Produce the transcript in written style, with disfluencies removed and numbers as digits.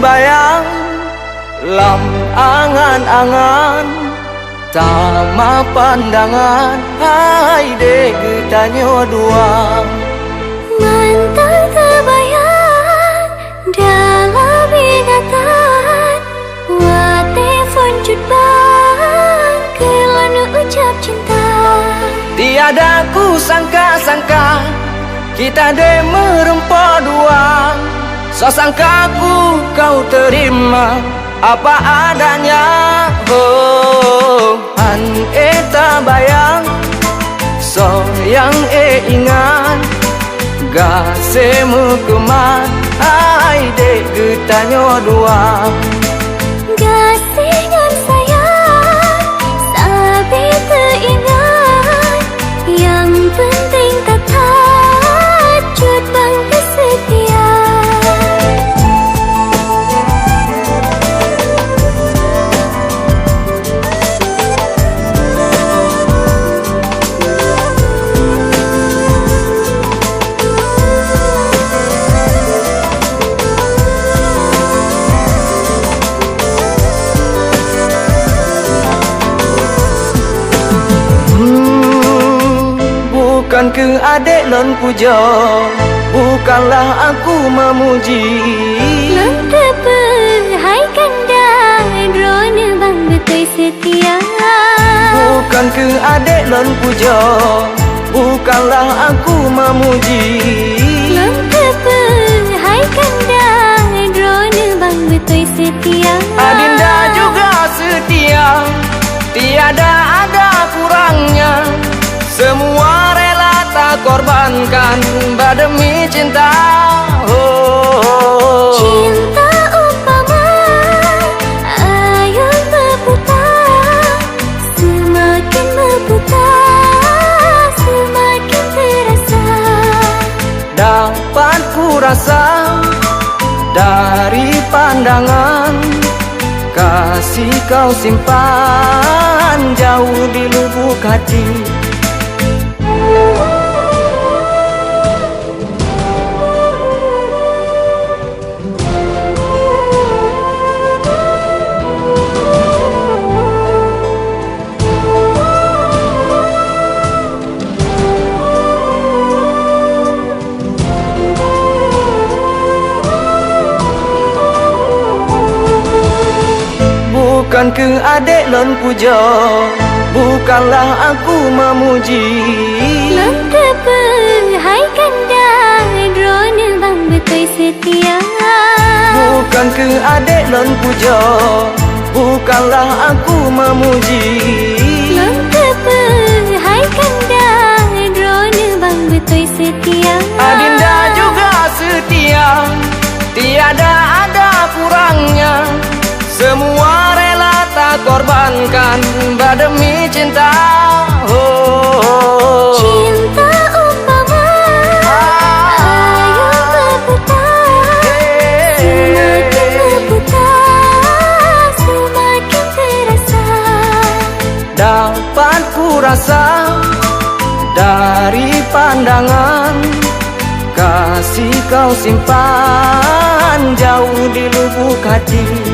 terbayang lam angan-angan tama pandangan hai dek getanyo dua. Mantan terbayang dalam ingatan wate fonjut bang kelana ucap cinta. Tiada ku sangka-sangka kita de merempah dua. So sangkaku kau terima apa adanya. Oh, an eta bayang so yang ingat gase mukeman ai dek getanyo dua. Gasingan sayang sabi teringat yang penting tetap cut bang kesetia. Bukan ke adik lon puja, bukanlah aku memuji. Lon hai kandang drone bang betul setia. Bukan ke adik lon puja, bukanlah aku memuji. Lon hai kandang drone bang betul setia. Adinda juga setia, tiada ada kurangnya. Semua rela tak korbankan demi cinta. Oh, cinta umpama ayun berputar, semakin berputar semakin terasa. dapat ku rasa dari pandangan kasih kau simpan jauh di lubuk hati. Bukan ke adik lon puja, bukanlah aku memuji. Lon hai kandang drone bang betul setia. Bukan ke adik lon puja, bukanlah aku memuji. Lon hai kandang drone bang betul setia. Adinda juga setia, tiada ada kurangnya. Semua rela tak korbankan demi cinta. Oh, cinta umpama ayun berputar, semakin berputar semakin terasa. dapat ku rasa dari pandangan kasih kau simpan jauh di lubuk hati.